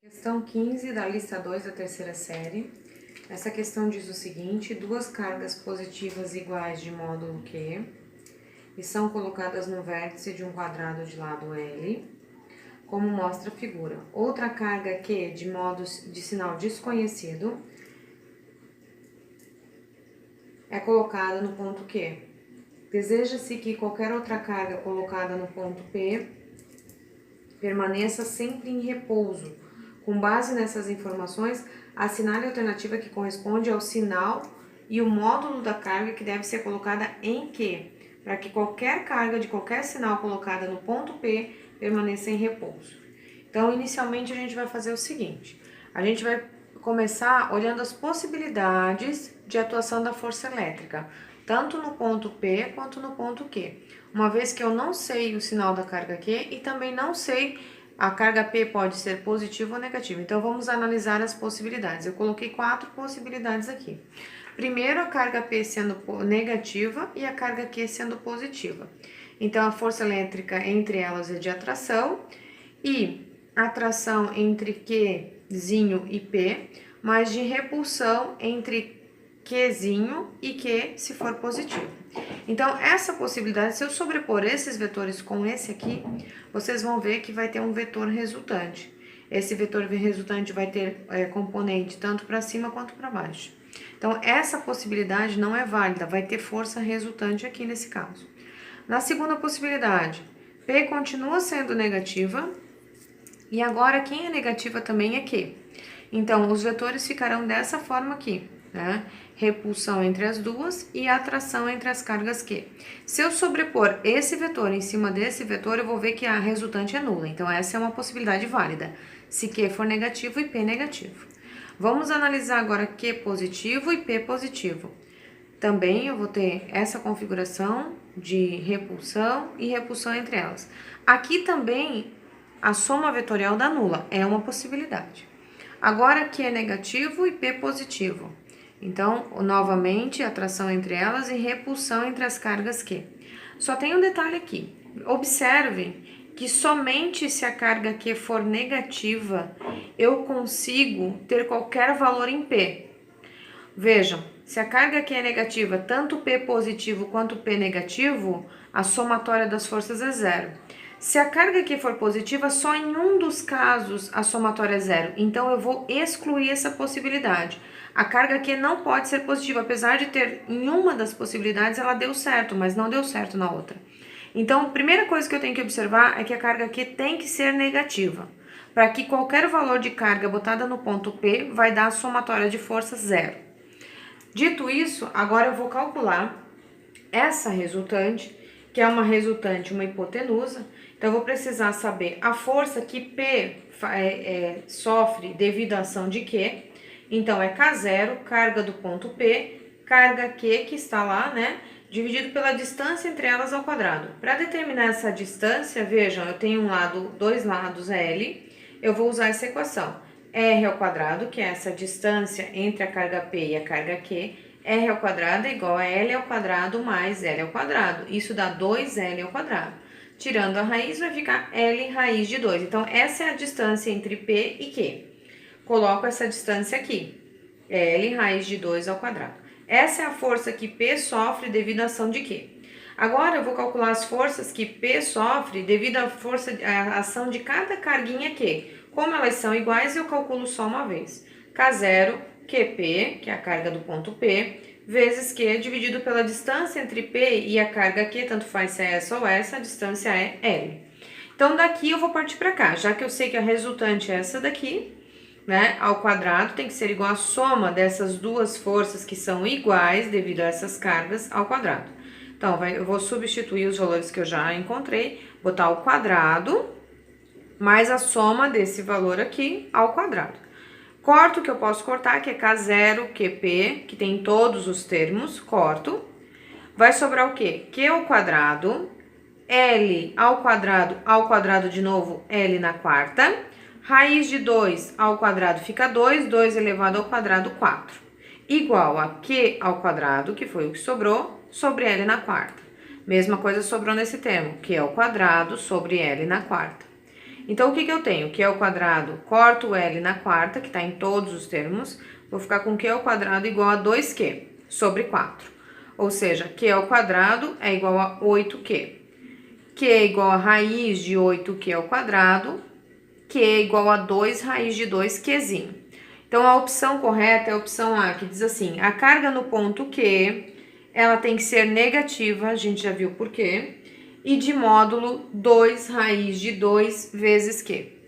Questão 15 da lista 2 da terceira série. Essa questão diz o seguinte: duas cargas positivas iguais de módulo Q e são colocadas no vértice de um quadrado de lado L, como mostra a figura. Outra carga Q de sinal desconhecido é colocada no ponto Q. Deseja-se que qualquer outra carga colocada no ponto P permaneça sempre em repouso. Com base nessas informações, assinale a alternativa que corresponde ao sinal e o módulo da carga que deve ser colocada em Q, para que qualquer carga de qualquer sinal colocada no ponto P permaneça em repouso. Então, inicialmente, a gente vai fazer o seguinte: a gente vai começar olhando as possibilidades de atuação da força elétrica, tanto no ponto P quanto no ponto Q. Uma vez que eu não sei o sinal da carga Q e também não sei a carga P pode ser positiva ou negativa. Então, vamos analisar as possibilidades. Eu coloquei 4 possibilidades aqui. Primeiro, a carga P sendo negativa e a carga Q sendo positiva. Então, a força elétrica entre elas é de atração e atração entre Qzinho e P, mas de repulsão entre Qzinho e Q se for positivo. Então, essa possibilidade, se eu sobrepor esses vetores com esse aqui, vocês vão ver que vai ter um vetor resultante. Esse vetor resultante vai ter componente tanto para cima quanto para baixo. Então, essa possibilidade não é válida, vai ter força resultante aqui nesse caso. Na segunda possibilidade, P continua sendo negativa, e agora quem é negativa também é Q. Então, os vetores ficarão dessa forma aqui, né? Repulsão entre as duas e atração entre as cargas Q. Se eu sobrepor esse vetor em cima desse vetor, eu vou ver que a resultante é nula. Então, essa é uma possibilidade válida, se Q for negativo e P negativo. Vamos analisar agora Q positivo e P positivo. Também eu vou ter essa configuração de repulsão e repulsão entre elas. Aqui também a soma vetorial dá nula, é uma possibilidade. Agora Q é negativo e P positivo. Então, novamente, atração entre elas e repulsão entre as cargas Q. Só tem um detalhe aqui. Observem que somente se a carga Q for negativa, eu consigo ter qualquer valor em P. Vejam, se a carga Q é negativa, tanto P positivo quanto P negativo, a somatória das forças é zero. Se a carga Q for positiva, só em um dos casos a somatória é zero. Então, eu vou excluir essa possibilidade. A carga Q não pode ser positiva, apesar de ter em uma das possibilidades ela deu certo, mas não deu certo na outra. Então, a primeira coisa que eu tenho que observar é que a carga Q tem que ser negativa, para que qualquer valor de carga botada no ponto P vai dar a somatória de forças zero. Dito isso, agora eu vou calcular essa resultante, que é uma resultante, uma hipotenusa. Então, eu vou precisar saber a força que P sofre devido à ação de Q. Então, é K0, carga do ponto P, carga Q, que está lá, né, dividido pela distância entre elas ao quadrado. Para determinar essa distância, vejam, eu tenho dois lados L, eu vou usar essa equação. R ao quadrado, que é essa distância entre a carga P e a carga Q, R ao quadrado é igual a L ao quadrado mais L ao quadrado. Isso dá 2L ao quadrado. Tirando a raiz, vai ficar L raiz de 2. Então, essa é a distância entre P e Q. Coloco essa distância aqui, L raiz de 2 ao quadrado. Essa é a força que P sofre devido à ação de Q. Agora, eu vou calcular as forças que P sofre devido à ação de cada carguinha Q. Como elas são iguais, eu calculo só uma vez. K0, QP, que é a carga do ponto P, vezes Q dividido pela distância entre P e a carga Q, tanto faz se é essa ou essa, a distância é L. Então, daqui eu vou partir para cá, já que eu sei que a resultante é essa daqui, né, ao quadrado tem que ser igual a soma dessas duas forças que são iguais devido a essas cargas ao quadrado. Então, eu vou substituir os valores que eu já encontrei, botar o quadrado mais a soma desse valor aqui ao quadrado. Corto o que eu posso cortar, que é K0, QP, que tem todos os termos, corto. Vai sobrar o quê? Q ao quadrado, L ao quadrado de novo, L na quarta. Raiz de 2 ao quadrado fica 2, 2 elevado ao quadrado, 4. Igual a Q ao quadrado, que foi o que sobrou, sobre L na quarta. Mesma coisa sobrou nesse termo, Q ao quadrado sobre L na quarta. Então, o que eu tenho? Q ao quadrado, corto o L na quarta, que está em todos os termos, vou ficar com Q ao quadrado igual a 2Q sobre 4. Ou seja, Q ao quadrado é igual a 8Q. Q é igual a raiz de 8Q ao quadrado, Q é igual a 2 raiz de 2Qzinho. Então, a opção correta é a opção A, que diz assim, a carga no ponto Q, ela tem que ser negativa, a gente já viu por quê, e de módulo 2 raiz de 2 vezes Q.